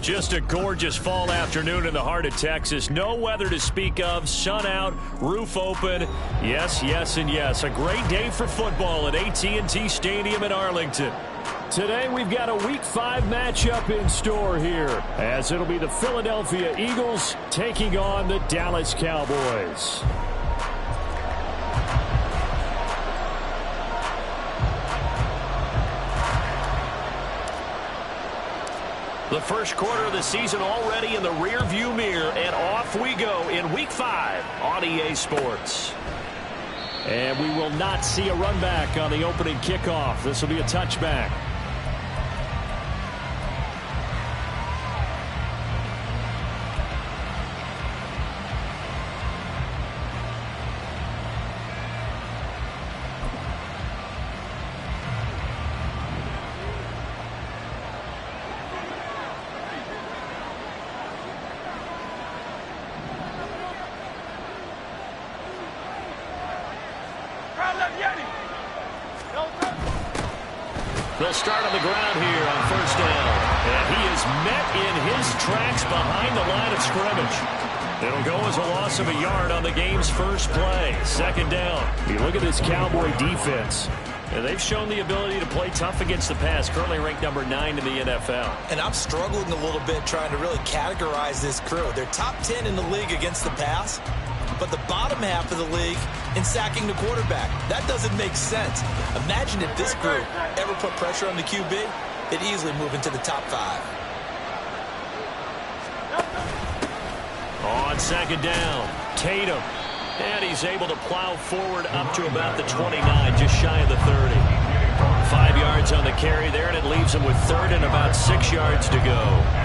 Just a gorgeous fall afternoon in the heart of Texas. No weather to speak of. Sun out, roof open. Yes, yes, and yes. A great day for football at AT&T Stadium in Arlington. Today we've got a Week 5 matchup in store here, as it'll be the Philadelphia Eagles taking on the Dallas Cowboys. The first quarter of the season already in the rearview mirror, and off we go in Week 5 on EA Sports. And we will not see a run back on the opening kickoff. This will be a touchback. They'll start on the ground here on first down. And he is met in his tracks behind the line of scrimmage. It'll go as a loss of a yard on the game's first play. Second down. You look at this Cowboy defense. And they've shown the ability to play tough against the pass, currently ranked number 9 in the NFL. And I'm struggling a little bit trying to really categorize this crew. They're top 10 in the league against the pass, but the bottom half of the league in sacking the quarterback. That doesn't make sense. Imagine if this group ever put pressure on the QB, they'd easily move into the top 5. On second down, Tatum. And he's able to plow forward up to about the 29, just shy of the 30. 5 yards on the carry there, and it leaves him with third and about 6 yards to go.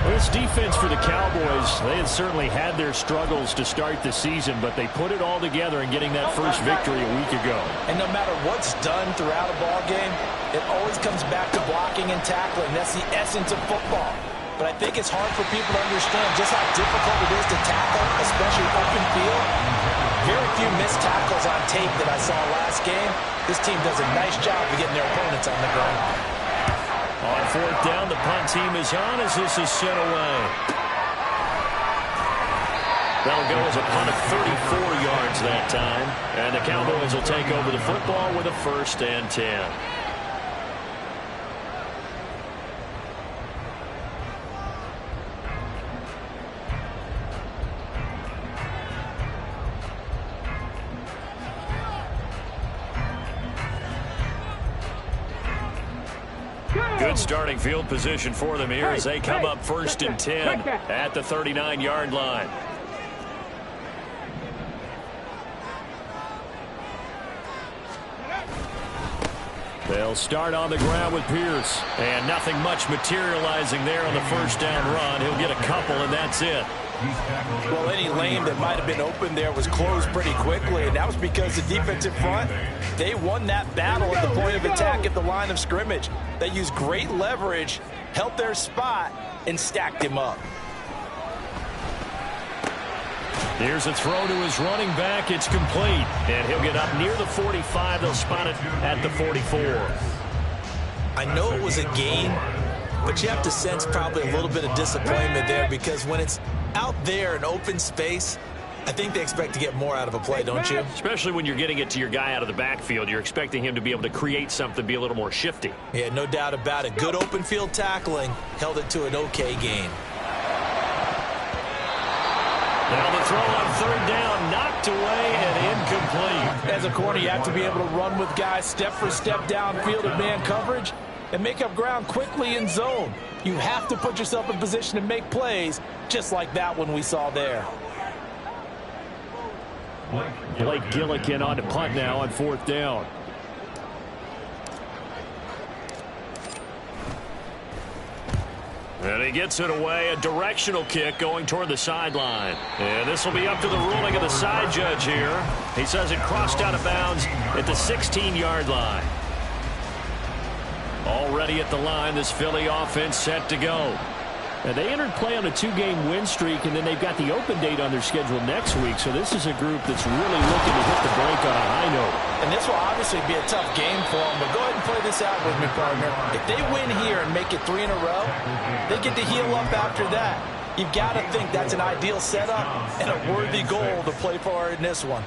Well, this defense for the Cowboys, they had certainly had their struggles to start the season, but they put it all together in getting that first victory a week ago. And no matter what's done throughout a ball game, it always comes back to blocking and tackling. That's the essence of football. But I think it's hard for people to understand just how difficult it is to tackle, especially open field. Very few missed tackles on tape that I saw last game. This team does a nice job of getting their opponents on the ground. On fourth down, the punt team is on as this is sent away. That'll go as a punt of 34 yards that time. And the Cowboys will take over the football with a 1st and 10. Good starting field position for them here as they come up 1st and 10 at the 39-yard line. They'll start on the ground with Pierce. And nothing much materializing there on the first down run. He'll get a couple, and that's it. Well, any lane that might have been open there was closed pretty quickly, and that was because the defensive front, they won that battle at the point of attack at the line of scrimmage. They used great leverage, held their spot, and stacked him up. Here's a throw to his running back. It's complete, and he'll get up near the 45. They'll spot it at the 44. I know it was a gain, but you have to sense probably a little bit of disappointment there because when it's out there in open space, I think they expect to get more out of a play, don't you? Especially when you're getting it to your guy out of the backfield. You're expecting him to be able to create something, be a little more shifty. Yeah, no doubt about it. Good open field tackling held it to an okay gain. Now the throw on third down, knocked away and incomplete. As a corner, you have to be able to run with guys step for step downfield in man coverage and make up ground quickly in zone. You have to put yourself in position to make plays, just like that one we saw there. Blake Gillikin on to punt now on 4th down. And he gets it away, a directional kick going toward the sideline. And this will be up to the ruling of the side judge here. He says it crossed out of bounds at the 16-yard line. Already at the line, this Philly offense set to go. Now, they entered play on a 2-game win streak, and then they've got the open date on their schedule next week. So this is a group that's really looking to hit the break on a high note. And this will obviously be a tough game for them, but go ahead and play this out with me, partner. If they win here and make it 3 in a row, they get to heal up after that. You've got to think that's an ideal setup and a worthy goal to play for in this one.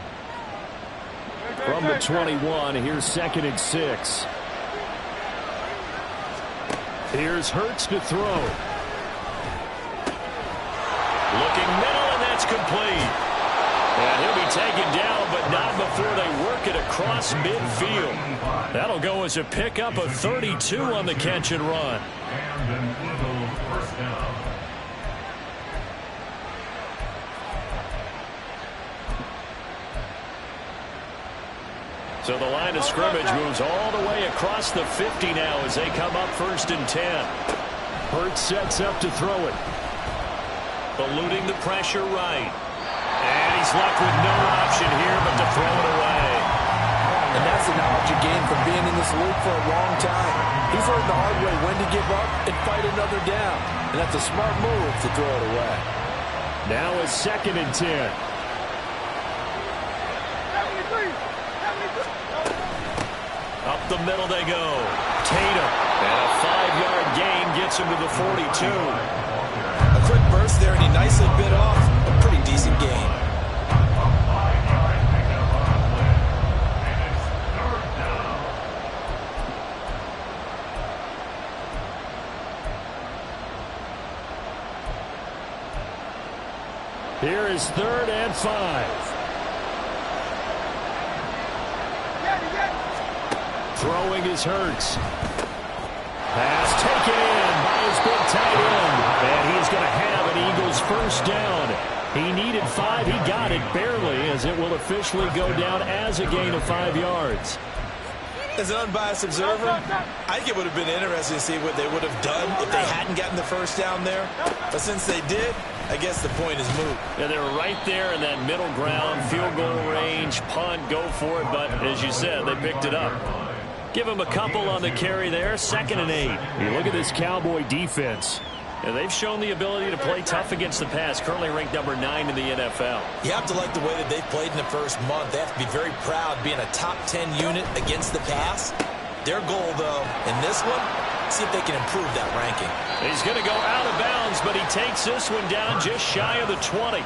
From the 21, here's 2nd and 6. Here's Hurts to throw. Looking middle, and that's complete. And he'll be taken down, but not before they work it across midfield. That'll go as a pickup of 32 on the catch and run. So the line of scrimmage moves all the way across the 50 now as they come up 1st and 10. Hurts sets up to throw it. Eluding the pressure right. And he's left with no option here but to throw it away. And that's the knowledge you gain from being in this league for a long time. He's learned the hard way when to give up and fight another down. And that's a smart move to throw it away. Now it's 2nd and 10. Up the middle they go. Tatum. And a 5-yard gain gets him to the 42. A quick burst there, and he nicely bit off a pretty decent gain. Here is 3rd and 5. Throwing his Hurts. Pass taken in by his big tight end. And he's going to have an Eagles first down. He needed 5. He got it barely, as it will officially go down as a gain of 5 yards. As an unbiased observer, I think it would have been interesting to see what they would have done if they hadn't gotten the first down there. But since they did, I guess the point is moot. Yeah, they were right there in that middle ground, field goal range, punt, go for it. But as you said, they picked it up. Give him a couple on the carry there, 2nd and 8. You look at this Cowboy defense. And they've shown the ability to play tough against the pass, currently ranked number 9 in the NFL. You have to like the way that they've played in the first month. They have to be very proud being a top 10 unit against the pass. Their goal, though, in this one, see if they can improve that ranking. He's going to go out of bounds, but he takes this one down just shy of the 20.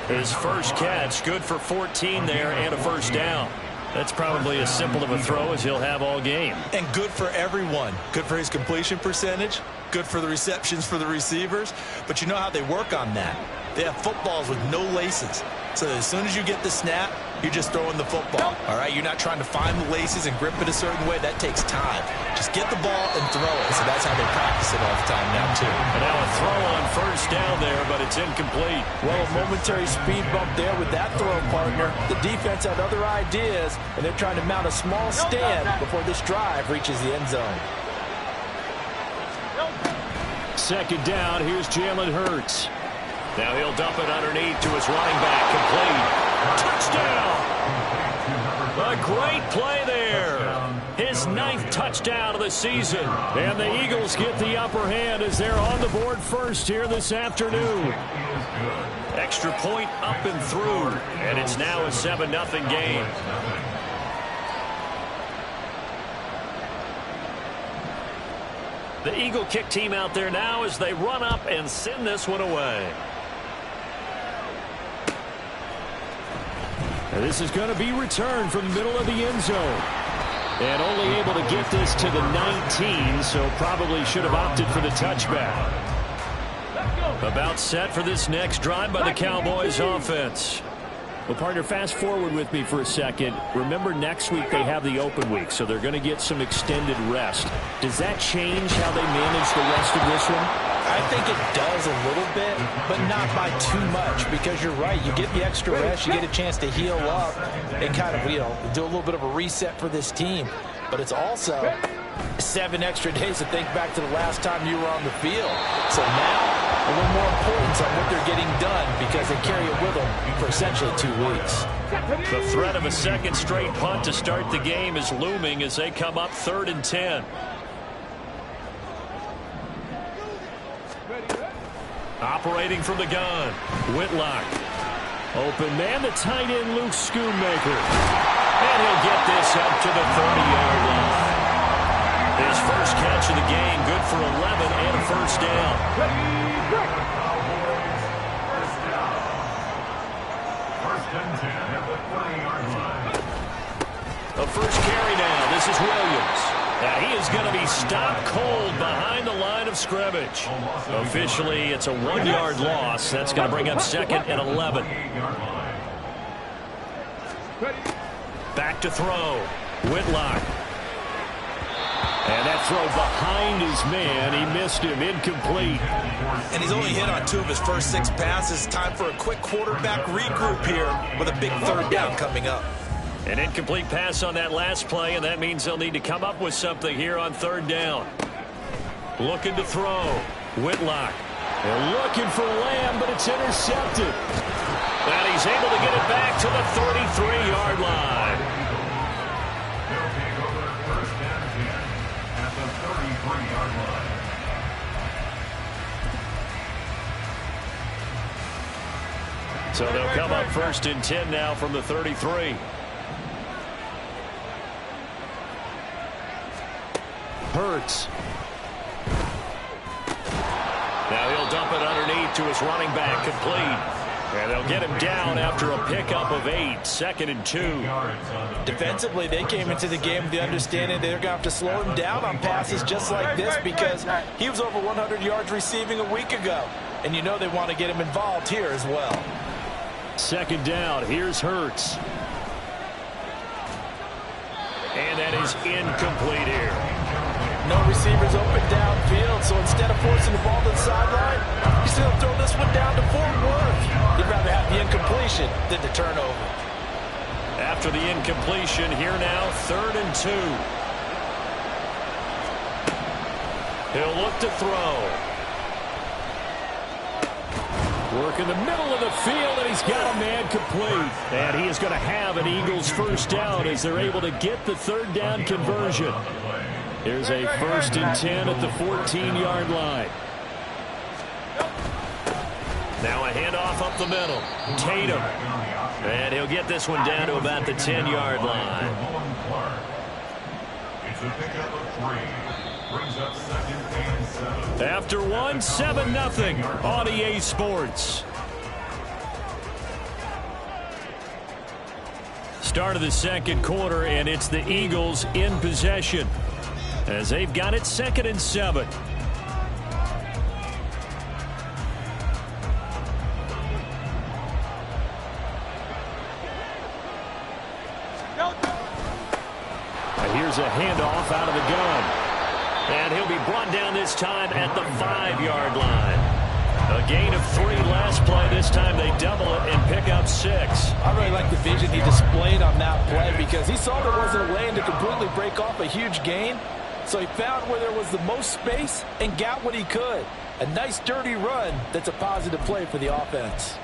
His first catch, good for 14 there and a first down. That's probably as simple of a throw as he'll have all game. And good for everyone. Good for his completion percentage. Good for the receptions for the receivers. But you know how they work on that. They have footballs with no laces. So as soon as you get the snap, you're just throwing the football. All right, you're not trying to find the laces and grip it a certain way. That takes time. Just get the ball and throw it. So that's how they practice it all the time now, too. And now a throw on first down there, but it's incomplete. Well, a momentary speed bump there with that throw, partner. The defense had other ideas, and they're trying to mount a small stand before this drive reaches the end zone. 2nd down, here's Jalen Hurts. Now he'll dump it underneath to his running back, complete. Touchdown! A great play there. His 9th touchdown of the season. And the Eagles get the upper hand as they're on the board first here this afternoon. Extra point up and through. And it's now a 7-0 game. The Eagle kick team out there now as they run up and send this one away. And this is going to be returned from the middle of the end zone. And only able to get this to the 19, so probably should have opted for the touchback. About set for this next drive by the Cowboys offense. Well, partner, fast forward with me for a second. Remember, next week they have the open week, so they're going to get some extended rest. Does that change how they manage the rest of this one? I think it does a little bit, but not by too much, because you're right. You get the extra rest, you get a chance to heal up and kind of, do a little bit of a reset for this team. But it's also 7 extra days to think back to the last time you were on the field. So now, a little more importance on what they're getting done because they carry it with them for essentially 2 weeks. The threat of a second straight punt to start the game is looming as they come up 3rd and 10. Operating from the gun, Whitlock. Open man, the tight end, Luke Schoonmaker. And he'll get this up to the 30-yard line. His first catch of the game, good for 11 and a first down. A first carry now. This is Williams. Now he is going to be stopped cold behind the line of scrimmage. Officially, it's a 1-yard loss. That's going to bring up 2nd and 11. Back to throw. Whitlock. And that throw behind his man. He missed him. Incomplete. And he's only hit on 2 of his first 6 passes. Time for a quick quarterback regroup here with a big 3rd down coming up. An incomplete pass on that last play, and that means they'll need to come up with something here on 3rd down. Looking to throw. Whitlock. They're looking for Lamb, but it's intercepted. And he's able to get it back to the 33-yard line. So they'll come up 1st and 10 now from the 33. Hurts. Now he'll dump it underneath to his running back, complete. And they'll get him down after a pickup of 8, 2nd and 2. Defensively, they came into the game with the understanding they're going to have to slow him down on passes just like this because he was over 100 yards receiving a week ago. And you know they want to get him involved here as well. 2nd down. Here's Hurts. And that is incomplete here. No receivers open downfield, so instead of forcing the ball to the sideline, he's going to throw this one down to Fort Worth. He'd rather have the incompletion than the turnover. After the incompletion, here now, 3rd and 2. He'll look to throw. Work in the middle of the field, and he's got a man complete. And he is going to have an Eagles first down as they're able to get the 3rd down conversion. Here's a 1st and 10 at the 14-yard line. Now a handoff up the middle. Tatum. And he'll get this one down to about the 10-yard line. It's a pickup of 3. Brings up 2nd and 7. After 1, 7-0 on EA Sports. Start of the 2nd quarter, and it's the Eagles in possession as they've got it 2nd and 7. Here's a handoff out of the gun. And he'll be brought down this time at the 5-yard line. A gain of 3 last play. This time they double it and pick up 6. I really like the vision he displayed on that play because he saw there wasn't a lane to completely break off a huge gain. So he found where there was the most space and got what he could. A nice dirty run that's a positive play for the offense.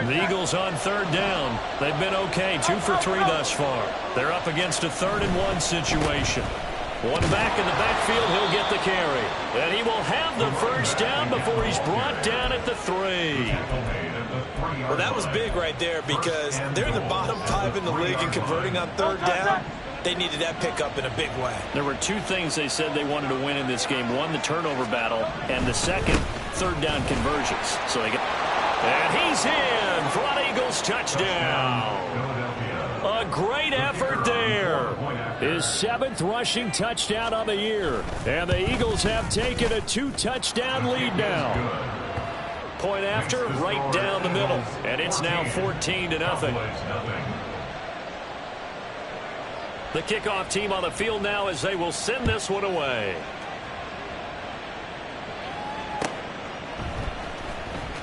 The Eagles on 3rd down. They've been okay, 2 for 3 thus far. They're up against a 3rd and 1 situation. One back in the backfield, he'll get the carry. And he will have the first down before he's brought down at the 3. Well, that was big right there because they're in the bottom 5 in the league and converting on 3rd down. They needed that pickup in a big way. There were 2 things they said they wanted to win in this game. One, the turnover battle, and the second, 3rd down conversions. So they get... And he's in for an Eagles touchdown. A great effort there. His 7th rushing touchdown on the year. And the Eagles have taken a 2-touchdown lead now. Point after, right down the middle. And it's now 14-0. The kickoff team on the field now as they will send this one away.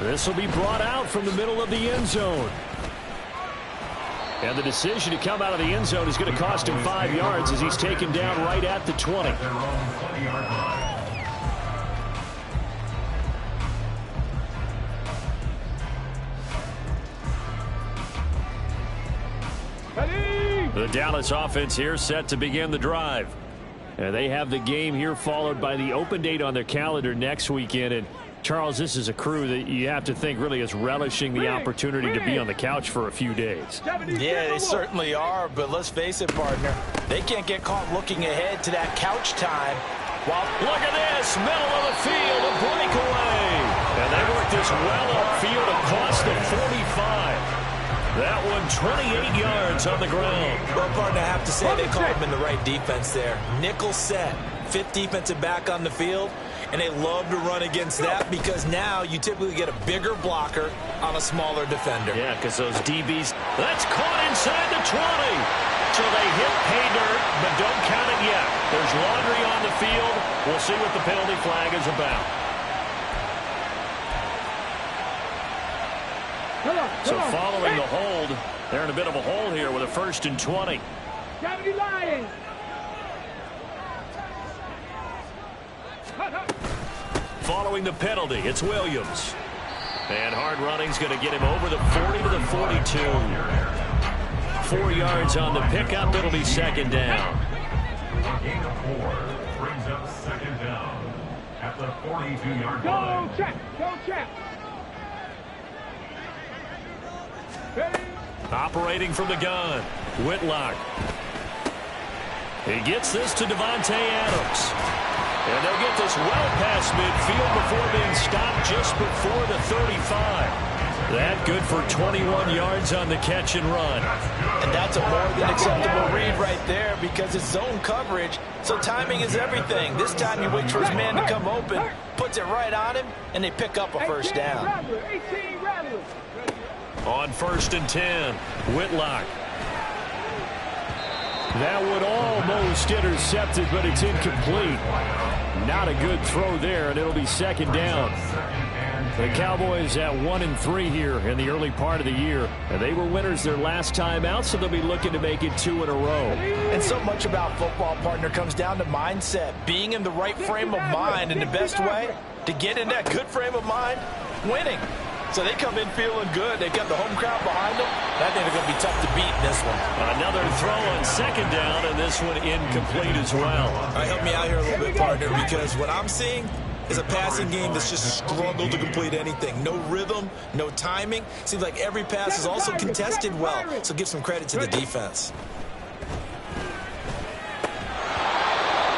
This will be brought out from the middle of the end zone. And the decision to come out of the end zone is going to cost him 5 yards as he's taken down right at the 20. The Dallas offense here set to begin the drive. And they have the game here followed by the open date on their calendar next weekend. And Charles, this is a crew that you have to think really is relishing the opportunity to be on the couch for a few days. Yeah, they certainly are, but let's face it, partner. They can't get caught looking ahead to that couch time. Look at this, middle of the field, a breakaway. And they work this well upfield across the 45. That one 28 yards on the ground. Well, partner, I have to say they called him in the right defense there. Nickel set, 5th defensive back on the field. And they love to run against that because now you typically get a bigger blocker on a smaller defender. Yeah, because those DBs, that's caught inside the 20. So they hit pay dirt, but don't count it yet. There's laundry on the field. We'll see what the penalty flag is about. So following the hold, they're in a bit of a hole here with a 1st and 20. Following the penalty, it's Williams. And hard running's going to get him over the 40 to the 42. 4 yards on the pickup. It'll be 2nd down. A gain of 4 brings up 2nd down at the 42-yard line. Go check. Operating from the gun, Whitlock. He gets this to Devontae Adams. And they'll get this well past midfield before being stopped just before the 35. That good for 21 yards on the catch and run. And that's a more than acceptable read right there because it's zone coverage, so timing is everything. This time he waits for his man to come open, puts it right on him, and they pick up a 1st down. On 1st and 10, Whitlock. That would almost intercepted, but it's incomplete. Not a good throw there, and it'll be 2nd down. The Cowboys at 1-3 here in the early part of the year. And they were winners their last time out, so they'll be looking to make it 2 in a row. And so much about football, partner, comes down to mindset. Being in the right frame of mind, and the best way to get in that good frame of mind, winning. So they come in feeling good. They've got the home crowd behind them. I think they're going to be tough to beat in this one. Another throw on 2nd down, and this one incomplete as well. All right, help me out here a little bit, partner, because what I'm seeing is a passing game that's just struggled to complete anything. No rhythm, no timing. Seems like every pass is also contested well, so give some credit to the defense.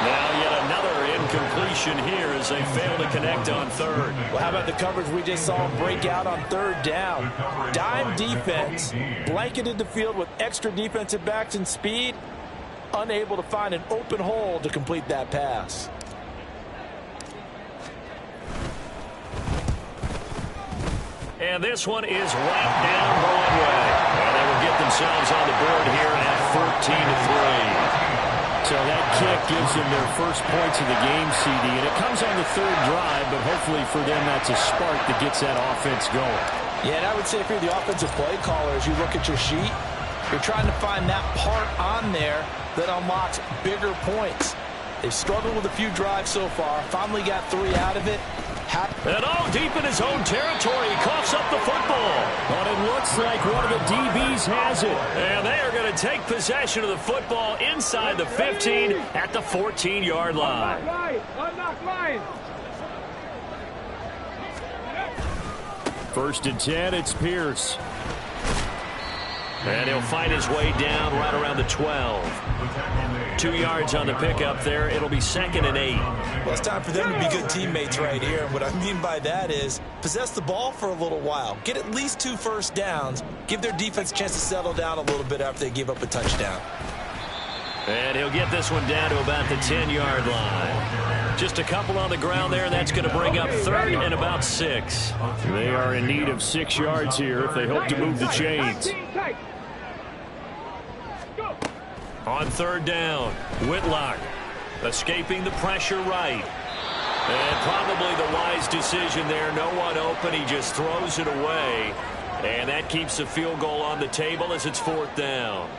Now yet another incompletion here as they fail to connect on 3rd. Well, how about the coverage we just saw break out on 3rd down? Dime defense, blanketed the field with extra defensive backs and speed, unable to find an open hole to complete that pass. And this one is wrapped down Broadway. And they will get themselves on the board here at 14-3. So that kick gives them their first points of the game, CD. And it comes on the 3rd drive, but hopefully for them that's a spark that gets that offense going. Yeah, and I would say if you're the offensive play caller, as you look at your sheet, you're trying to find that part on there that unlocks bigger points. They've struggled with a few drives so far. Finally got 3 out of it. And deep in his own territory, he coughs up the football. But it looks like one of the DBs has it. And they are going to take possession of the football inside the 15 at the 14-yard line. Unlock line. 1st and 10, it's Pierce. And he'll find his way down right around the 12. 2 yards on the pickup there. It'll be 2nd and 8. Well, it's time for them to be good teammates right here. And what I mean by that is possess the ball for a little while. Get at least 2 first downs. Give their defense a chance to settle down a little bit after they give up a touchdown. And he'll get this one down to about the 10-yard line. Just a couple on the ground there, and that's going to bring up third and about 6. They are in need of 6 yards here if they hope to move the chains. On third down, Whitlock escaping the pressure right. And probably the wise decision there. No one open. He just throws it away. And that keeps the field goal on the table as it's 4th down.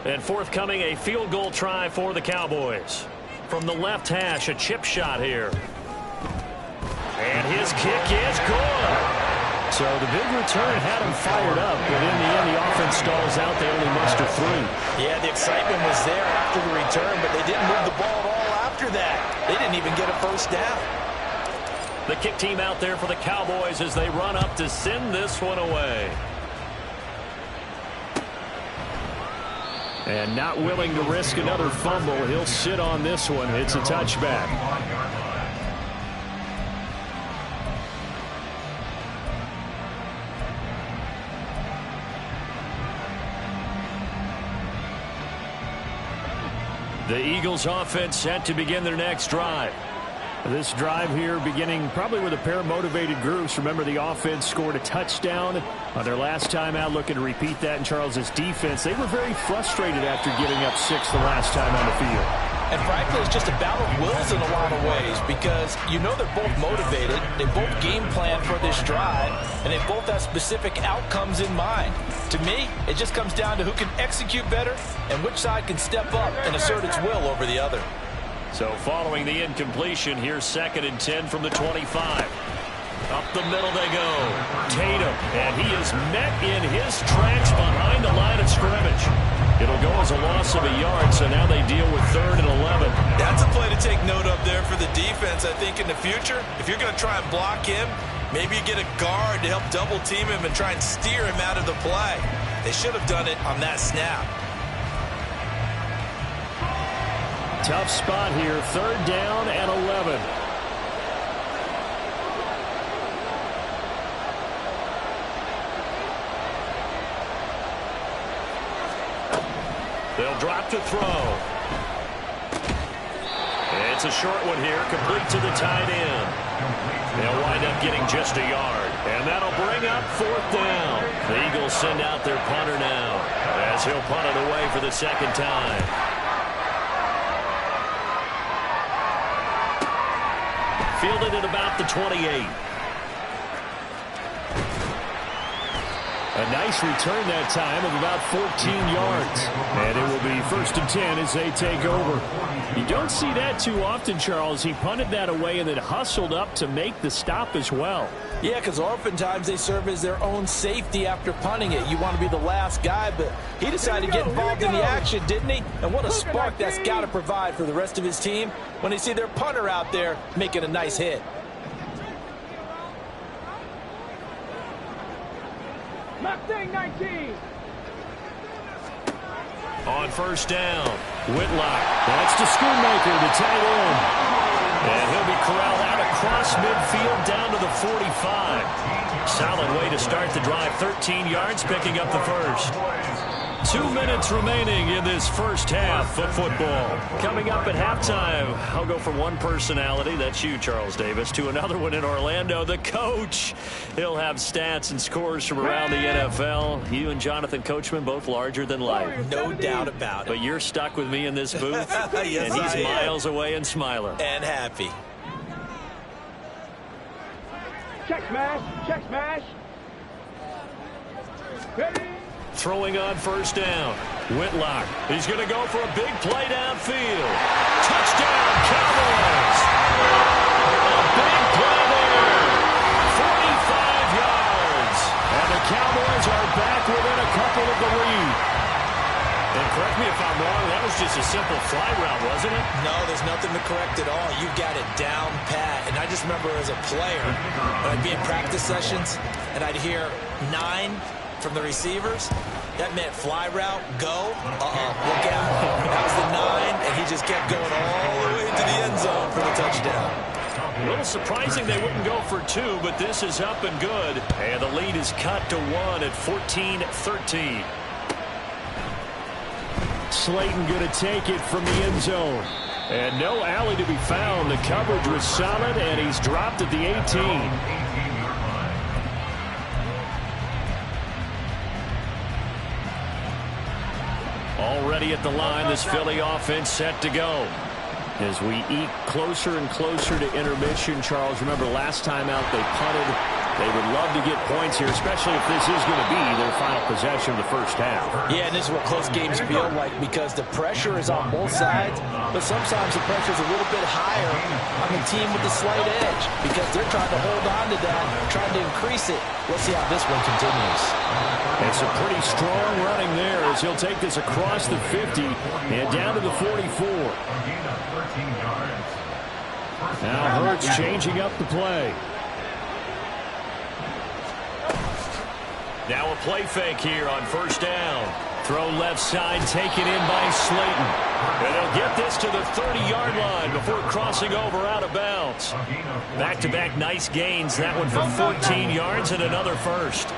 And forthcoming, a field goal try for the Cowboys. From the left hash, a chip shot here. And his kick is good. So the big return had him fired up, but in the end, the offense stalls out. They only muster 3. Yeah, the excitement was there after the return, but they didn't move the ball at all after that. They didn't even get a first down. The kick team out there for the Cowboys as they run up to send this one away. And not willing to risk another fumble, he'll sit on this one. It's a touchback. The Eagles offense set to begin their next drive. This drive here beginning probably with a pair of motivated groups. Remember, the offense scored a touchdown on their last time out, looking to repeat that in Charles's defense. They were very frustrated after giving up 6 the last time on the field. And frankly, it's just a battle of wills in a lot of ways because you know they're both motivated, they both game plan for this drive, and they both have specific outcomes in mind. To me, it just comes down to who can execute better and which side can step up and assert its will over the other. So following the incompletion, here's 2nd and 10 from the 25. Up the middle they go. Tatum, and he is met in his tracks behind the line of scrimmage. It'll go as a loss of a yard, so now they deal with 3rd and 11. That's a play to take note of there for the defense, I think, in the future. If you're going to try and block him, maybe you get a guard to help double team him and try and steer him out of the play. They should have done it on that snap. Tough spot here, 3rd down and 11. They'll drop to throw. It's a short one here, complete to the tight end. They'll wind up getting just a yard, and that'll bring up 4th down. The Eagles send out their punter now as he'll punt it away for the 2nd time. Fielded at about the 28. A nice return that time of about 14 yards. And it will be 1st and 10 as they take over. You don't see that too often, Charles. He punted that away and then hustled up to make the stop as well. Yeah, because oftentimes they serve as their own safety after punting it. You want to be the last guy, but he decided to get involved in the action, didn't he? And what a spark that's got to provide for the rest of his team when they see their punter out there making a nice hit. Mustang 19. On 1st down, Whitlock. That's to Schoonmaker, the tight end. And he'll be corralled out across midfield down to the 45. Solid way to start the drive. 13 yards, picking up the first. 2 minutes remaining in this first half of football. Coming up at halftime, I'll go from one personality, that's you, Charles Davis, to another one in Orlando, the coach. He'll have stats and scores from around the NFL. You and Jonathan Coachman, both larger than life. No doubt about it. But you're stuck with me in this booth, yes, and he's miles away and smiling. And happy. Check smash. Check smash. Ready. Throwing on 1st down. Whitlock. He's going to go for a big play downfield. Touchdown, Cowboys. A big play there. 45 yards. And the Cowboys are back within a couple of the lead. And correct me if I'm wrong, that was just a simple fly route, wasn't it? No, there's nothing to correct at all. You've got it down pat. And I just remember as a player, when I'd be in practice sessions, and I'd hear 9 from the receivers, that meant fly route, go, look out. That was the 9, and he just kept going all the way into the end zone for the touchdown. A little surprising they wouldn't go for 2, but this is up and good. And the lead is cut to 1 at 14-13. Slayton going to take it from the end zone. And no alley to be found. The coverage was solid, and he's dropped at the 18. Already at the line, this Philly offense set to go. As we eke closer and closer to intermission, Charles, remember last time out they punted. They would love to get points here, especially if this is going to be their final possession of the first half. Yeah, and this is what close games feel like because the pressure is on both sides, but sometimes the pressure is a little bit higher on the team with the slight edge because they're trying to hold on to that, trying to increase it. We'll see how this one continues. It's a pretty strong running there as he'll take this across the 50 and down to the 44. Now Hurts changing up the play. Now a play fake here on first down. Throw left side, taken in by Slayton. And they'll get this to the 30-yard line before crossing over out of bounds. Back-to-back nice gains. That one for 14 yards and another first.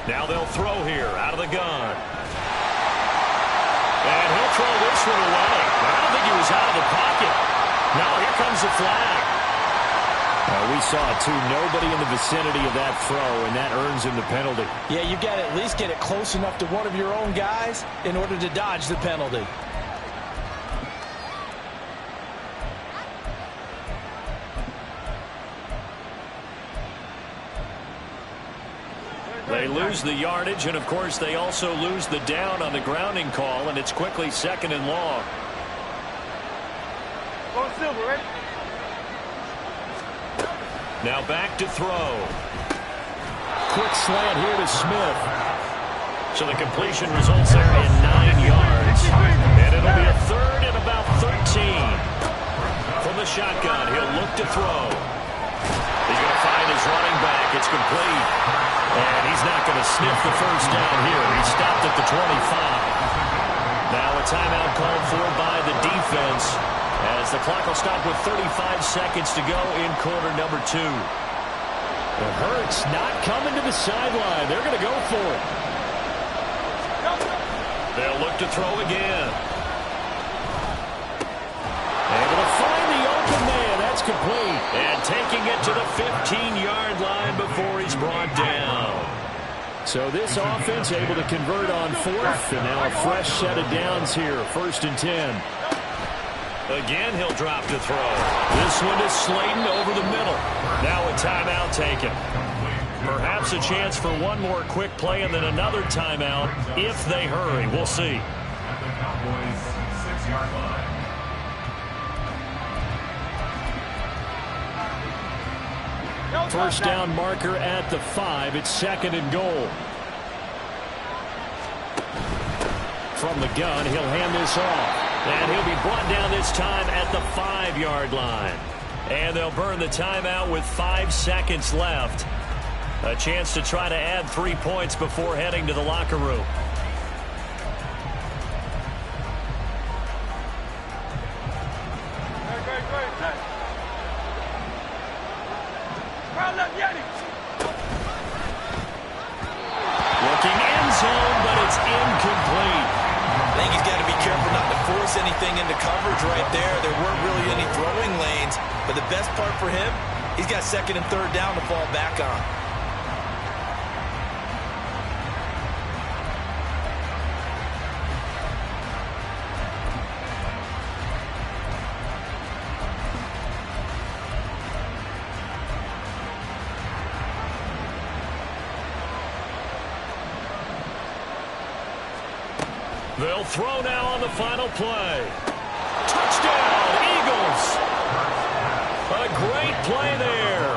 Now they'll throw here out of the gun. And he'll throw this one away. I don't think he was out of the pocket. No, here comes the flag. We saw it too. Nobody in the vicinity of that throw, and that earns him the penalty. Yeah, you've got to at least get it close enough to one of your own guys in order to dodge the penalty. They lose the yardage, and of course they also lose the down on the grounding call, and it's quickly second and long. Go Silver, ready? Now back to throw. Quick slant here to Smith. So the completion results there in 9 yards. And it'll be a third and about 13. From the shotgun, he'll look to throw. He's going to find his running back. It's complete. And he's not going to sniff the first down here. He stopped at the 25. Now a timeout called for by the defense as the clock will stop with 35 seconds to go in quarter number 2. The Hurts not coming to the sideline. They're going to go for it. They'll look to throw again. Able to find the open man. That's complete. And taking it to the 15-yard line before he's brought down. So this offense able to convert on fourth. And now a fresh set of downs here. 1st and 10. Again, he'll drop to throw. This one is Slayton over the middle. Now a timeout taken. Perhaps a chance for one more quick play and then another timeout if they hurry. We'll see. At the Cowboys' 6-yard line. First down marker at the 5. It's 2nd and goal. From the gun, he'll hand this off. And he'll be brought down this time at the 5-yard line. And they'll burn the timeout with 5 seconds left. A chance to try to add 3 points before heading to the locker room. Looking end zone, but it's incomplete. I think he's got to be careful not to force anything into coverage right there. There weren't really any throwing lanes, but the best part for him, he's got 2nd and 3rd down to fall back on. They'll throw now on the final play. Touchdown, Eagles! A great play there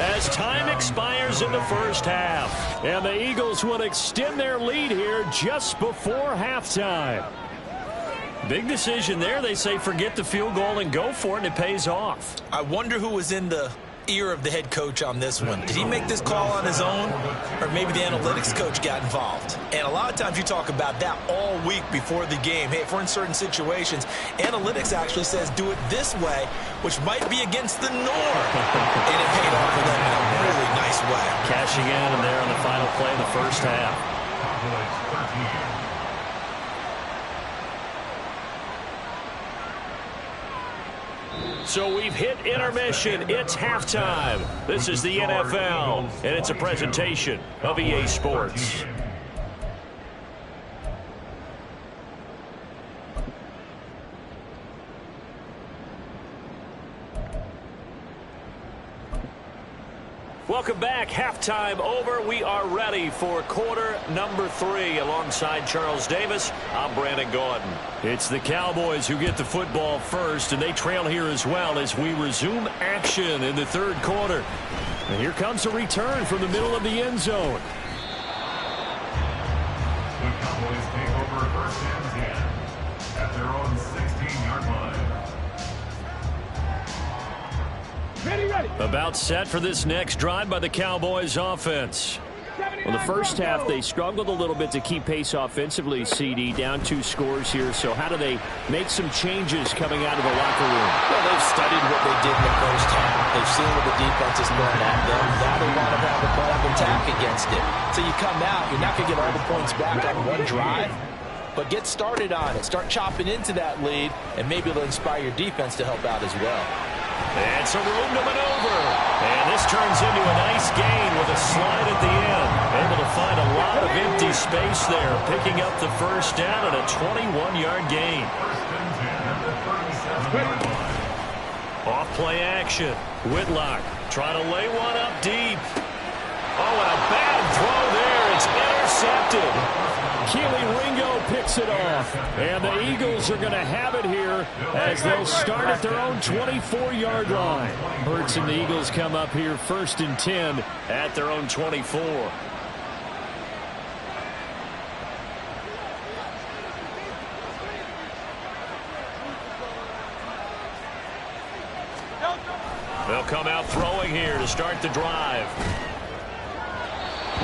as time expires in the first half. And the Eagles will extend their lead here just before halftime. Big decision there. They say forget the field goal and go for it, and it pays off. I wonder who was in the ear of the head coach on this one. Did he make this call on his own, or maybe the analytics coach got involved? And a lot of times you talk about that all week before the game. Hey, if we're in certain situations, analytics actually says do it this way, which might be against the norm. And it paid off for them in a really nice way. Cashing in and there on the final play in the first half. Cowboys 13. So we've hit intermission. It's halftime. This is the NFL, and it's a presentation of EA Sports. Welcome back. Halftime over. We are ready for quarter number 3. Alongside Charles Davis, I'm Brandon Gordon. It's the Cowboys who get the football first, and they trail here as well as we resume action in the third quarter. And here comes a return from the middle of the end zone. The Cowboys take over first and 10 at their own 16-yard line. Ready. About set for this next drive by the Cowboys offense. Well, the first half, they struggled a little bit to keep pace offensively, CD, down 2 scores here. So how do they make some changes coming out of the locker room? Well, they've studied what they did in the first half. They've seen what the defense is throwing at them. Now they want to have a plan of attack against it. So you come out, you're not going to get all the points back on one drive, but get started on it. Start chopping into that lead, and maybe it'll inspire your defense to help out as well. And some room to maneuver. And this turns into a nice gain with a slide at the end. Able to find a lot of empty space there, picking up the first down and a 21-yard gain. Off play action. Whitlock trying to lay one up deep. Oh, and a bad throw there. It's intercepted. Keely Ringo picks it off. And the Eagles are going to have it here as they'll start at their own 24-yard line. Hurts and the Eagles come up here first and 10 at their own 24. They'll come out throwing here to start the drive.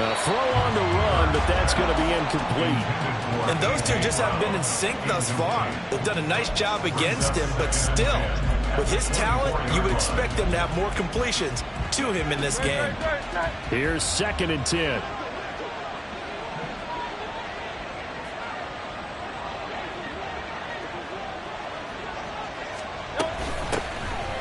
A throw on the run, but that's going to be incomplete. And those two just haven't been in sync thus far. They've done a nice job against him, but still, with his talent, you would expect them to have more completions to him in this game. Here's 2nd and 10.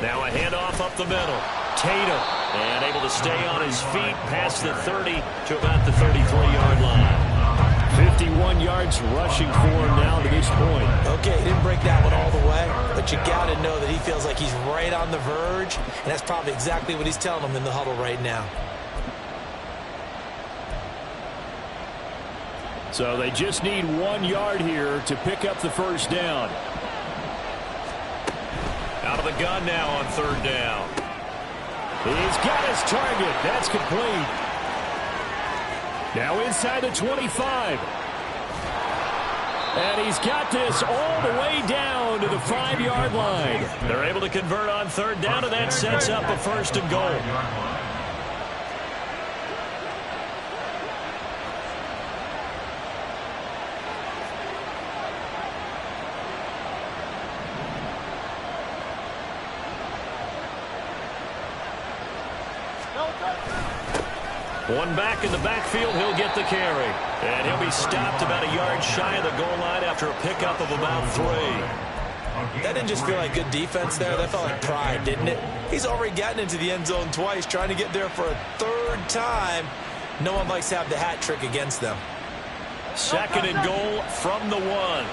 Now a handoff up the middle. Tatum, and able to stay on his feet past the 30 to about the 33-yard line. 51 yards rushing for him now to this point. Okay, he didn't break that one all the way, but you got to know that he feels like he's right on the verge, and that's probably exactly what he's telling them in the huddle right now. So they just need 1 yard here to pick up the first down. Out of the gun now on 3rd down. He's got his target. That's complete. Now inside the 25. And he's got this all the way down to the 5-yard line. They're able to convert on 3rd down, and that sets up a 1st and goal. One back in the backfield, he'll get the carry. And he'll be stopped about a yard shy of the goal line after a pickup of about 3. That didn't just feel like good defense there. That felt like pride, didn't it? He's already gotten into the end zone twice, trying to get there for a 3rd time. No one likes to have the hat trick against them. 2nd and goal from the 1.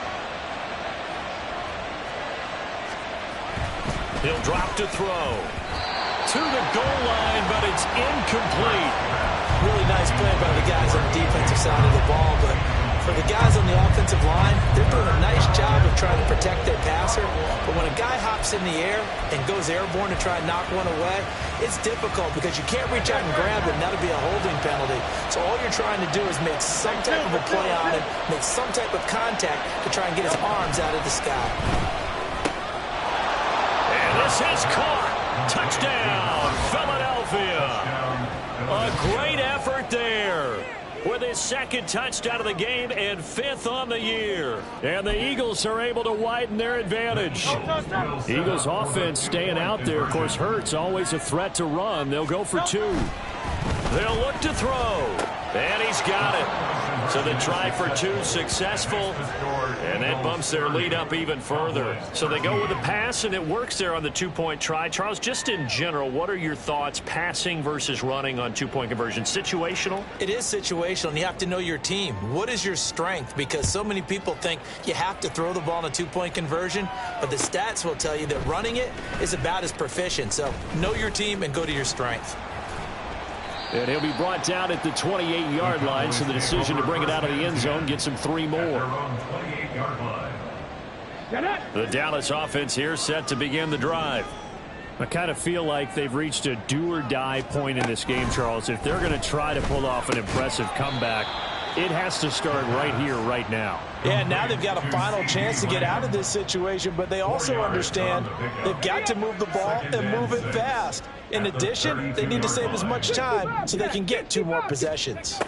He'll drop to throw. To the goal line, but it's incomplete. Really nice play by the guys on the defensive side of the ball, but for the guys on the offensive line, they're doing a nice job of trying to protect their passer. But when a guy hops in the air and goes airborne to try and knock one away, it's difficult because you can't reach out and grab it, and that'll be a holding penalty. So all you're trying to do is make some type of a play on it, make some type of contact to try and get his arms out of the sky. And this is caught. Touchdown, Philadelphia. A great effort there with his second touchdown of the game and 5th on the year. And the Eagles are able to widen their advantage. Eagles offense staying out there. Of course, Hurts always a threat to run. They'll go for 2. They'll look to throw. And he's got it. So the try for 2 successful. And that bumps their lead up even further. So they go with the pass, and it works there on the 2-point try. Charles, just in general, what are your thoughts passing versus running on 2-point conversion? Situational? It is situational, and you have to know your team. What is your strength? Because so many people think you have to throw the ball in a 2-point conversion, but the stats will tell you that running it is about as proficient. So know your team and go to your strength. And he'll be brought down at the 28-yard line, so the decision to bring it out of the end zone gets him 3 more. The Dallas offense here set to begin the drive. I kind of feel like they've reached a do-or-die point in this game, Charles. If they're going to try to pull off an impressive comeback, it has to start right here, right now. Yeah, now they've got a final chance to get out of this situation, but they also understand they've got to move the ball and move it fast. In addition, they need to save as much time so they can get 2 more possessions.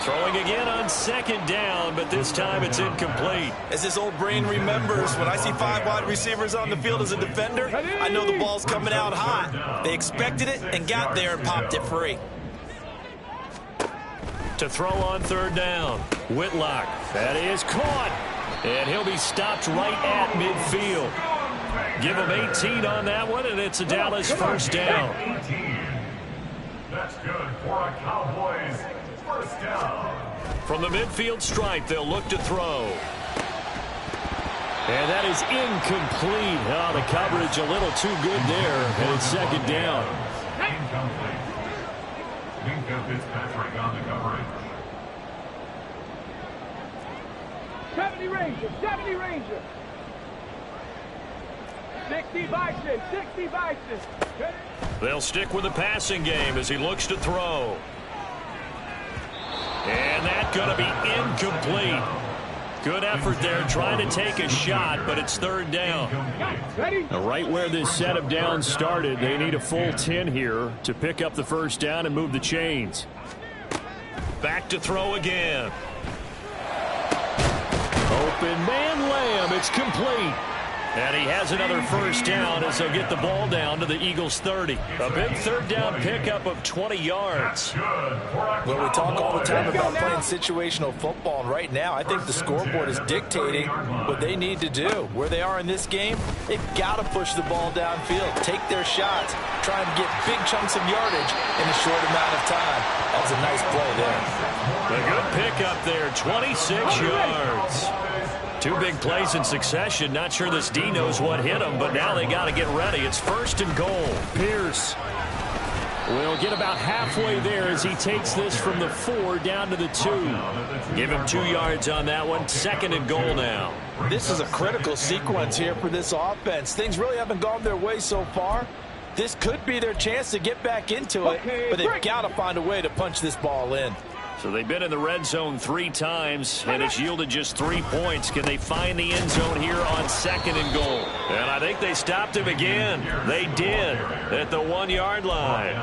Throwing again on 2nd down, but this time it's incomplete. As his old brain remembers, when I see 5 wide receivers on the field as a defender, I know the ball's coming out hot. They expected it and got there and popped it free. To throw on 3rd down. Whitlock. That is caught. And he'll be stopped right at midfield. Give him 18 on that one, and it's a Dallas 1st down. 18. That's good for a Cowboys 1st down. From the midfield stripe, they'll look to throw. And that is incomplete. Oh, the coverage a little too good there, and it's 2nd down. Incomplete. Minka Fitzpatrick on the coverage. 70 Ranger, 70 Ranger. 60 Bison, 60 Bison. They'll stick with the passing game as he looks to throw. And that's going to be incomplete. Good effort there trying to take a shot, but it's 3rd down. Right where this set of downs started, they need a full 10 here to pick up the 1st down and move the chains. Back to throw again. Open man Lamb. It's complete. And he has another 1st down as they'll get the ball down to the Eagles 30. A big 3rd down pickup of 20 yards. Well, we talk all the time about playing situational football, and right now I think the scoreboard is dictating what they need to do. Where they are in this game, they've got to push the ball downfield, take their shots, try and get big chunks of yardage in a short amount of time. That was a nice play there. A good pickup there, 26 yards. 2 big plays in succession. Not sure this D knows what hit him, but now they got to get ready. It's 1st and goal. Pierce will get about halfway there as he takes this from the 4 down to the 2. Give him 2 yards on that one. 2nd and goal now. This is a critical sequence here for this offense. Things really haven't gone their way so far. This could be their chance to get back into it, but they've got to find a way to punch this ball in. So they've been in the red zone 3 times, and it's yielded just 3 points. Can they find the end zone here on 2nd and goal? And I think they stopped him again. They did at the 1-yard line.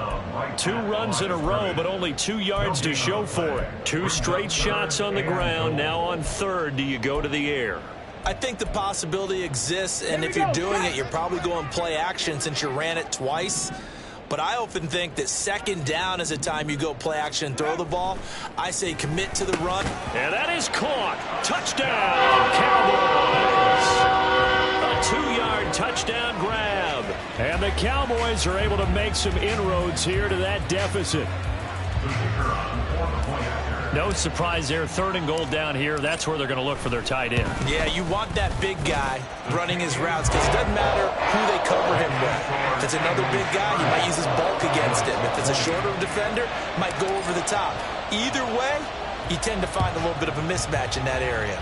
2 runs in a row, but only 2 yards to show for it. 2 straight shots on the ground. Now on 3rd, do you go to the air? I think the possibility exists, and if you're doing it, you're probably going play action since you ran it twice. But I often think that 2nd down is a time you go play action and throw the ball. I say commit to the run. And that is caught. Touchdown, Cowboys. A 2-yard touchdown grab. And the Cowboys are able to make some inroads here to that deficit. No surprise there. 3rd and goal down here. That's where they're going to look for their tight end. Yeah, you want that big guy running his routes because it doesn't matter who they cover him with. If it's another big guy, you might use his bulk against him. If it's a shorter defender, might go over the top. Either way, you tend to find a little bit of a mismatch in that area.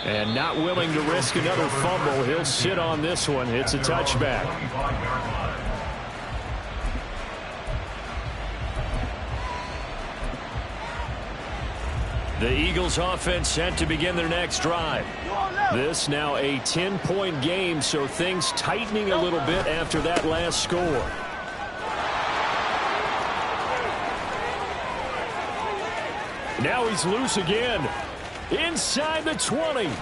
And not willing to risk another fumble. He'll sit on this one. It's a touchback. The Eagles offense set to begin their next drive. This now a 10-point game, so things tightening a little bit after that last score. Now he's loose again. Inside the 20. And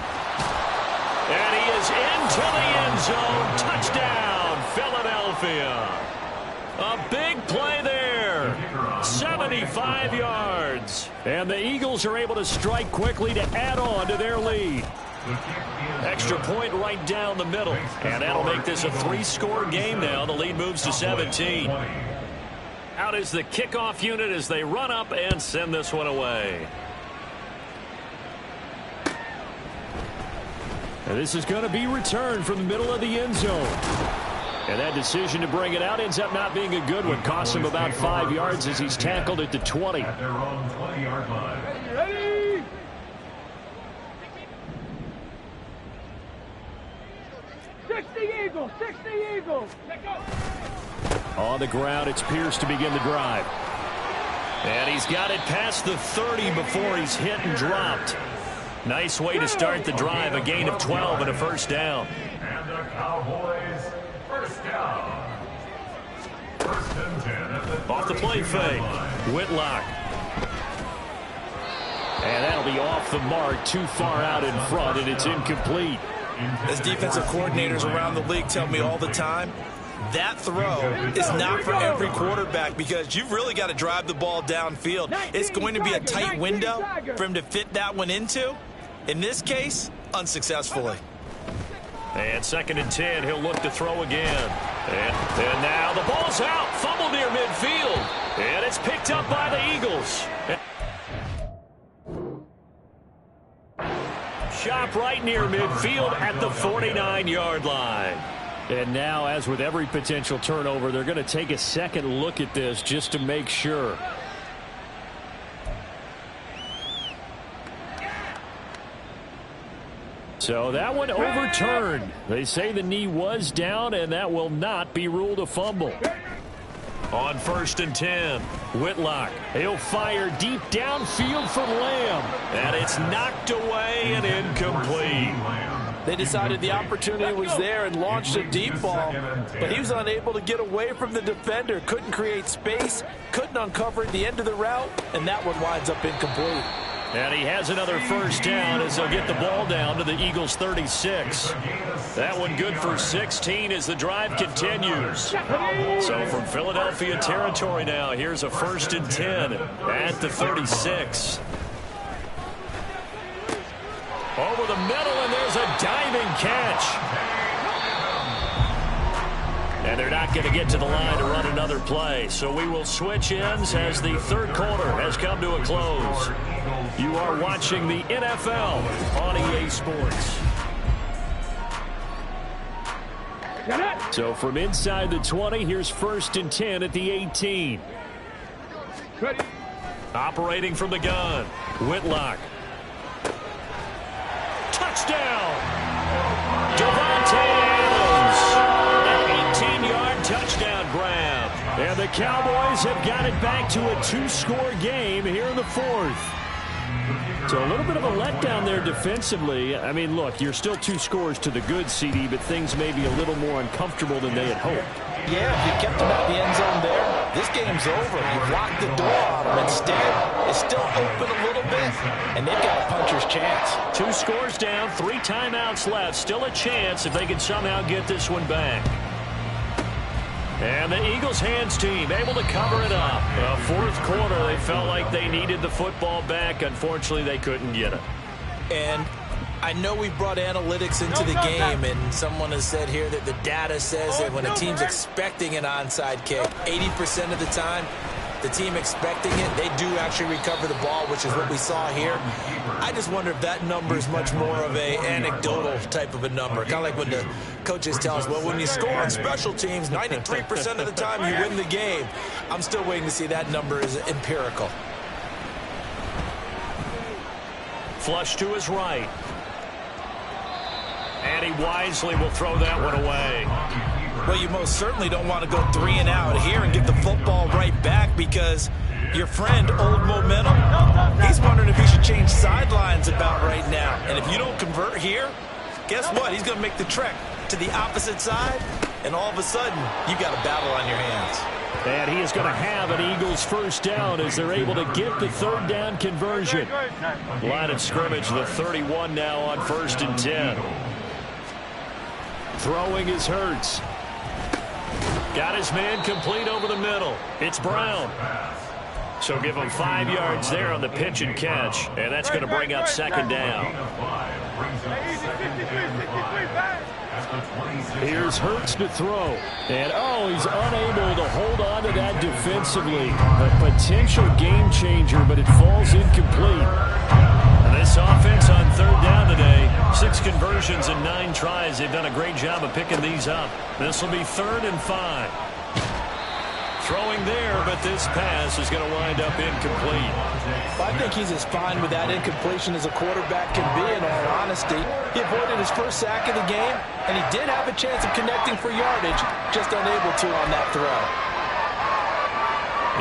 he is into the end zone. Touchdown, Philadelphia. A big play there. 75 yards. And the Eagles are able to strike quickly to add on to their lead. Extra point right down the middle. And that'll make this a 3-score game now. The lead moves to 17. Out is the kickoff unit as they run up and send this one away. And this is going to be returned from the middle of the end zone. And that decision to bring it out ends up not being a good one. Costs him about 5 yards as he's tackled at the 20. At their own 20-yard line. Ready? Eagles, 60 Eagles. On the ground, it's Pierce to begin the drive. And he's got it past the 30 before he's hit and dropped. Nice way to start the drive. A gain of 12 and a first down. And the Cowboys, first down. First and 10 at the Off the play fake. Whitlock. And that'll be off the mark, too far out in front, and it's incomplete. As defensive coordinators around the league tell me all the time, that throw is not for every quarterback because you've really got to drive the ball downfield. It's going to be a tight window for him to fit that one into. In this case, unsuccessfully. And second and 10, he'll look to throw again. And now the ball's out. Fumble near midfield. And it's picked up by the Eagles. Shot right near midfield at the 49-yard line. And now, as with every potential turnover, they're going to take a second look at this just to make sure. So that one overturned. They say the knee was down, and that will not be ruled a fumble. On first and 10, Whitlock. He'll fire deep downfield for Lamb. And it's knocked away and incomplete. They decided the opportunity was there and launched a deep ball, but he was unable to get away from the defender, couldn't create space, couldn't uncover at the end of the route, and that one winds up incomplete. And he has another first down as they'll get the ball down to the Eagles' 36. That one good for 16 as the drive continues. So from Philadelphia territory now, here's a first and 10 at the 36. Over the middle, and there's a diving catch. And they're not going to get to the line to run another play. So we will switch ends as the third quarter has come to a close. You are watching the NFL on EA Sports. So from inside the 20, here's first and 10 at the 18. Operating from the gun, Whitlock. Touchdown! Devontae Adams! An 18-yard touchdown grab. And the Cowboys have got it back to a 2-score game here in the fourth. So a little bit of a letdown there defensively. I mean, look, you're still 2 scores to the good, CD, but things may be a little more uncomfortable than they had hoped. Yeah, if you kept him at the end zone there, this game's over. You locked the door on him. Instead, it's still open a little bit, and they've got a puncher's chance. 2 scores down, 3 timeouts left. Still a chance if they can somehow get this one back. And the Eagles hands team able to cover it up. Fourth quarter, they felt like they needed the football back. Unfortunately, they couldn't get it. And I know we've brought analytics into the game, and someone has said here that the data says that when a team's expecting an onside kick, 80% of the time, the team expecting it, they do actually recover the ball, which is what we saw here. I just wonder if that number is much more of a anecdotal type of a number. Kind of like when the coaches tell us, well, when you score on special teams, 93% of the time you win the game. I'm still waiting to see that number is empirical. Flush to his right. And he wisely will throw that one away. Well, you most certainly don't want to go 3 and out here and get the football right back because your friend, Old Momentum, he's wondering if he should change sidelines about right now. And if you don't convert here, guess what? He's going to make the trek to the opposite side, and all of a sudden, you've got a battle on your hands. And he is going to have an Eagles first down as they're able to get the third down conversion. Line of scrimmage, the 31 now on 1st and 10. Throwing is Hurts. Got his man complete over the middle. It's Brown. So give him 5 yards there on the pitch and catch, and that's going to bring up 2nd down. Here's Hurts to throw. And, he's unable to hold on to that defensively. A potential game changer, but it falls incomplete. And this offense on 3rd down today, 6 conversions and 9 tries. They've done a great job of picking these up. This will be 3rd and 5. Throwing there, but this pass is going to wind up incomplete. I think he's as fine with that incompletion as a quarterback can be, in all honesty. He avoided his first sack of the game, and he did have a chance of connecting for yardage, just unable to on that throw.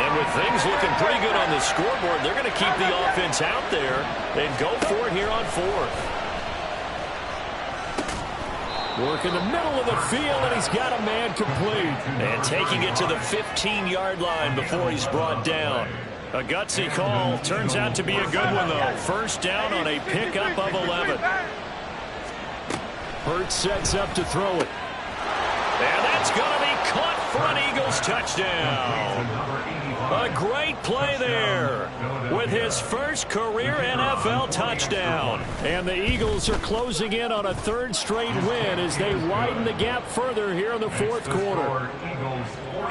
And with things looking pretty good on the scoreboard, they're going to keep the offense out there and go for it here on 4th. Work in the middle of the field, and he's got a man complete. And taking it to the 15-yard line before he's brought down. A gutsy call. Turns out to be a good one, though. First down on a pickup of 11. Hurts sets up to throw it. And that's going to be caught for an Eagles touchdown. A great play there with his first career NFL touchdown. And the Eagles are closing in on a 3rd straight win as they widen the gap further here in the 4th quarter.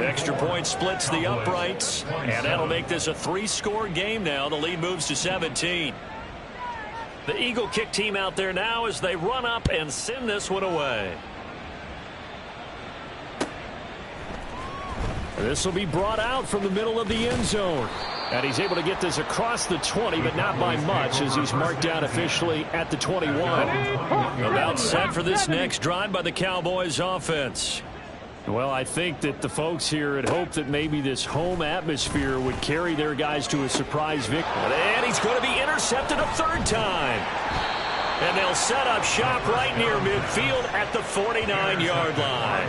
Extra point splits the uprights, and that'll make this a 3-score game now. The lead moves to 17. The Eagle kick team out there now as they run up and send this one away. This will be brought out from the middle of the end zone. And he's able to get this across the 20, but not by much, as he's marked down officially at the 21. About set for this next drive by the Cowboys offense. Well, I think that the folks here had hoped that maybe this home atmosphere would carry their guys to a surprise victory. And he's going to be intercepted a 3rd time. And they'll set up shop right near midfield at the 49-yard line.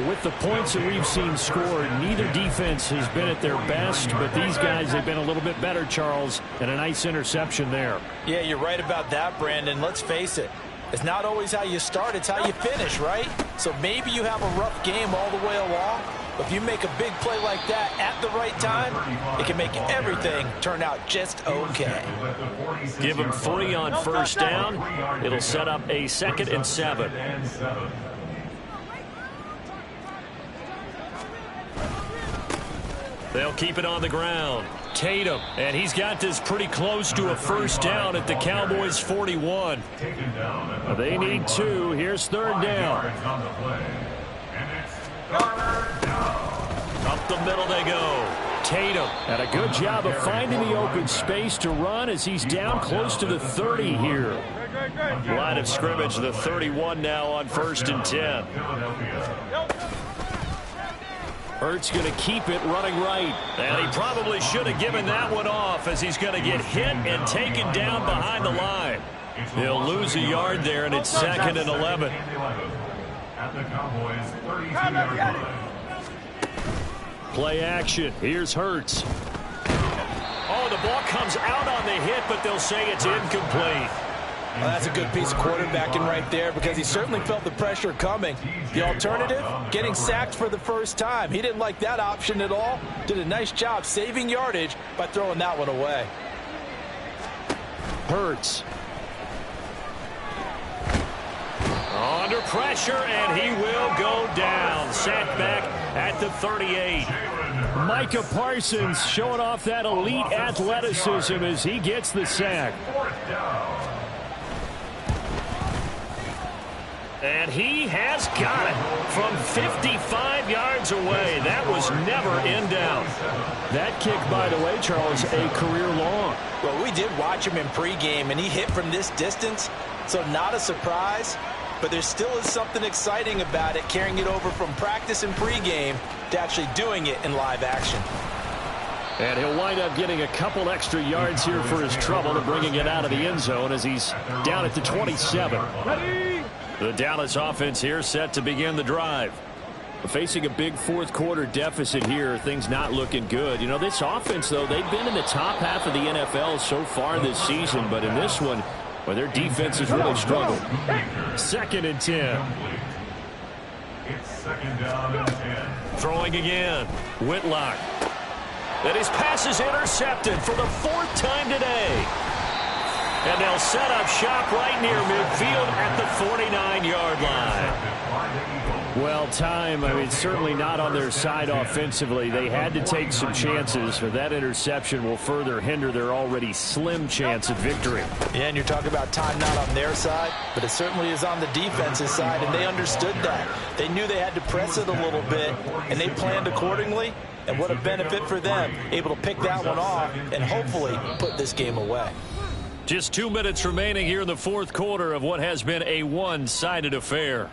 With the points that we've seen scored, neither defense has been at their best, but these guys have been a little bit better, Charles, and a nice interception there. Yeah, you're right about that, Brandon. Let's face it. It's not always how you start, it's how you finish, right? So maybe you have a rough game all the way along, but if you make a big play like that at the right time, it can make everything turn out just okay. Give him 3 on 1st down. It'll set up a 2nd and 7. They'll keep it on the ground. Tatum, and he's got this pretty close to a first down at the Cowboys' 41. They need 2. Here's 3rd down. Up the middle they go. Tatum. And a good job of finding the open space to run as he's down close to the 30 here. Line of scrimmage, the 31 now on 1st and 10. Hurts going to keep it running right. And he probably should have given that one off as he's going to get hit and taken down behind the line. He'll lose a yard there, and it's 2nd and 11. At the Cowboys' 32-yard line. Play action. Here's Hurts. Oh, the ball comes out on the hit, but they'll say it's incomplete. Well, that's a good piece of quarterbacking right there because he certainly felt the pressure coming. The alternative, getting sacked for the first time. He didn't like that option at all. Did a nice job saving yardage by throwing that one away. Hurts. Under pressure, and he will go down. Sacked back at the 38. Micah Parsons showing off that elite athleticism as he gets the sack. And he has got it from 55 yards away. That was never in doubt. That kick, by the way, Charles, a career long. Well, we did watch him in pregame, and he hit from this distance, so not a surprise. But there still is something exciting about it, carrying it over from practice and pregame to actually doing it in live action. And he'll wind up getting a couple extra yards here for his trouble and bringing it out of the end zone as he's down at the 27. Ready? The Dallas offense here set to begin the drive. Facing a big fourth quarter deficit here, things not looking good. You know, this offense, though, they've been in the top half of the NFL so far this season, but in this one, well, their defense has really struggled. 2nd and 10. It's 2nd down and 10. Throwing again. Whitlock. And his pass is intercepted for the 4th time today. And they'll set up shop right near midfield at the 49-yard line. Well, time, I mean, certainly not on their side offensively. They had to take some chances, but that interception will further hinder their already slim chance of victory. Yeah, and you're talking about time not on their side, but it certainly is on the defense's side, and they understood that. They knew they had to press it a little bit, and they planned accordingly. And what a benefit for them, able to pick that one off and hopefully put this game away. Just 2 minutes remaining here in the fourth quarter of what has been a one-sided affair.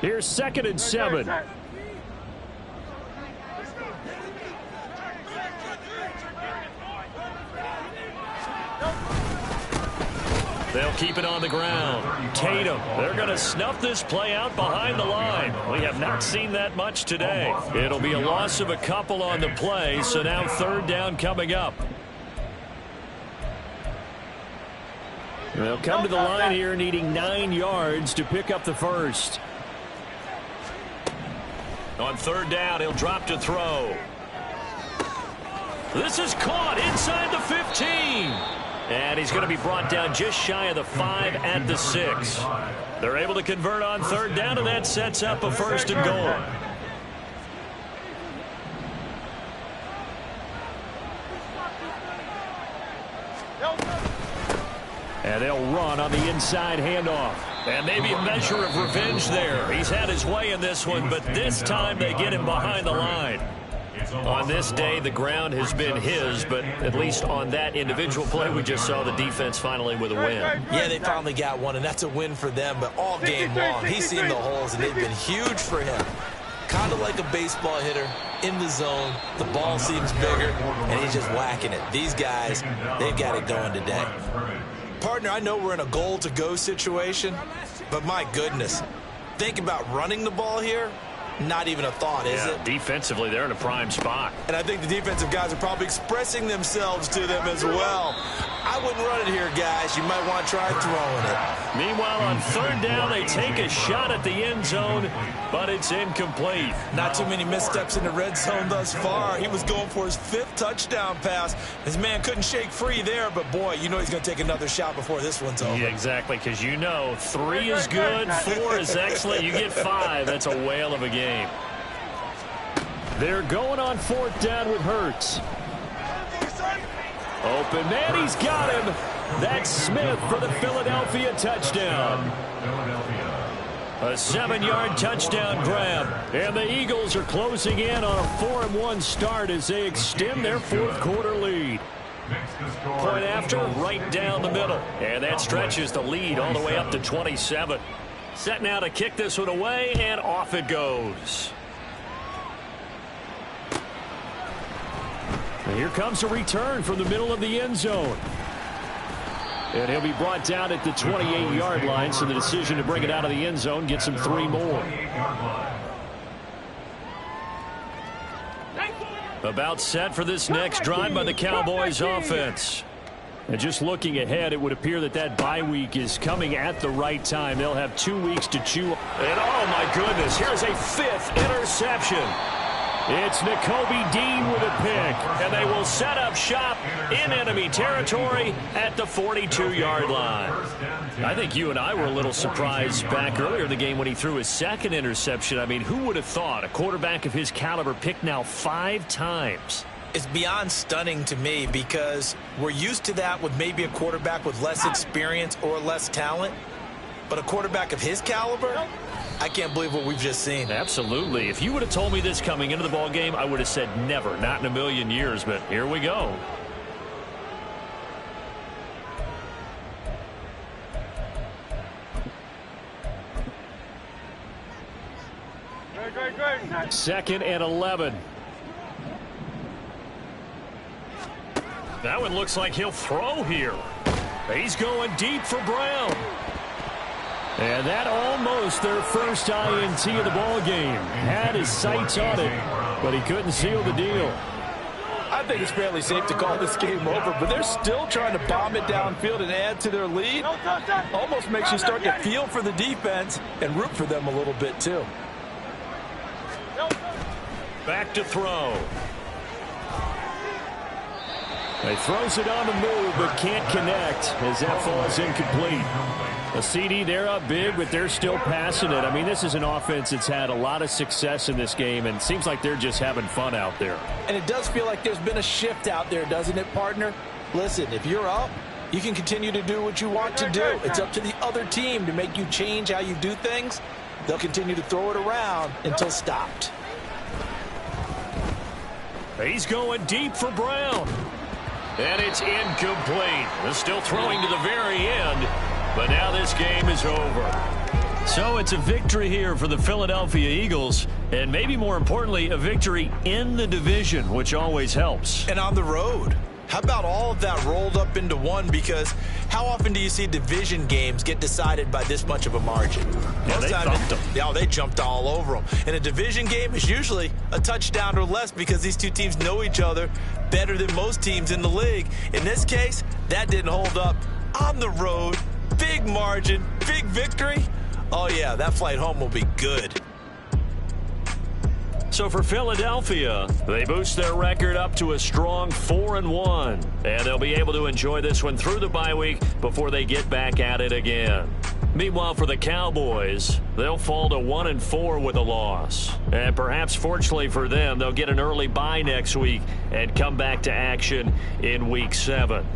Here's 2nd and 7. They'll keep it on the ground. Tatum, they're going to snuff this play out behind the line. We have not seen that much today. It'll be a loss of a couple on the play, so now 3rd down coming up. They'll come to the line here needing 9 yards to pick up the first. On 3rd down, he'll drop to throw. This is caught inside the 15. And he's going to be brought down just shy of the 5 at the 6. They're able to convert on 3rd down, and that sets up a 1st and goal. And they'll run on the inside handoff. And maybe a measure of revenge there. He's had his way in this one, but this time they get him behind the line. On this day, the ground has been his, but at least on that individual play, we just saw the defense finally with a win. Yeah, they finally got one, and that's a win for them, but all game long, he's seen the holes, and they've been huge for him. Kind of like a baseball hitter in the zone. The ball seems bigger, and he's just whacking it. These guys, they've got it going today. Partner, I know we're in a goal-to-go situation, but my goodness, think about running the ball here. Not even a thought, is it? Defensively, they're in a prime spot. And I think the defensive guys are probably expressing themselves to them as well. I wouldn't run it here, guys. You might want to try throwing it. Meanwhile, on 3rd down, they take a shot at the end zone, but it's incomplete. Not too many missteps in the red zone thus far. He was going for his 5th touchdown pass. His man couldn't shake free there, but boy, you know he's going to take another shot before this one's over. Yeah, exactly, because you know 3 is good, 4 is excellent. You get 5. That's a whale of a game. They're going on 4th down with Hurts. Open man, he's got him. That's Smith for the Philadelphia touchdown. A 7-yard touchdown grab. And the Eagles are closing in on a 4-1 start as they extend their fourth quarter lead. Point after, right down the middle. And that stretches the lead all the way up to 27. Set now to kick this one away, and off it goes. And here comes a return from the middle of the end zone. And he'll be brought down at the 28-yard line, so the decision to bring it out of the end zone gets him 3 more. About set for this next drive by the Cowboys offense. And just looking ahead, it would appear that that bye week is coming at the right time. They'll have 2 weeks to chew. And oh my goodness, here's a 5th interception. It's Nakobe Dean with a pick. And they will set up shop in enemy territory at the 42-yard line. I think you and I were a little surprised back earlier in the game when he threw his 2nd interception. I mean, who would have thought a quarterback of his caliber picked now 5 times? It's beyond stunning to me because we're used to that with maybe a quarterback with less experience or less talent. But a quarterback of his caliber, I can't believe what we've just seen. Absolutely. If you would have told me this coming into the ball game, I would have said never, not in a million years. But here we go. Second and 11. That one looks like he'll throw here. He's going deep for Brown. And that almost their first INT of the ball game. Had his sights on it, but he couldn't seal the deal. I think it's fairly safe to call this game over, but they're still trying to bomb it downfield and add to their lead. Almost makes you start to feel for the defense and root for them a little bit too. Back to throw. He throws it on the move, but can't connect as that falls incomplete. A CD, they're up big, but they're still passing it. I mean, this is an offense that's had a lot of success in this game, and it seems like they're just having fun out there. And it does feel like there's been a shift out there, doesn't it, partner? Listen, if you're up, you can continue to do what you want to do. It's up to the other team to make you change how you do things. They'll continue to throw it around until stopped. He's going deep for Brown. And it's incomplete. They're still throwing to the very end, but now this game is over. So it's a victory here for the Philadelphia Eagles, and maybe more importantly, a victory in the division, which always helps. And on the road. How about all of that rolled up into one? Because how often do you see division games get decided by this much of a margin? Yeah, they thumped them. Yeah, they jumped all over them. And a division game is usually a touchdown or less because these two teams know each other better than most teams in the league. In this case, that didn't hold up. On the road, big margin, big victory. Oh, yeah, that flight home will be good. So for Philadelphia, they boost their record up to a strong 4-1. And they'll be able to enjoy this one through the bye week before they get back at it again. Meanwhile, for the Cowboys, they'll fall to 1-4 with a loss. And perhaps fortunately for them, they'll get an early bye next week and come back to action in Week 7.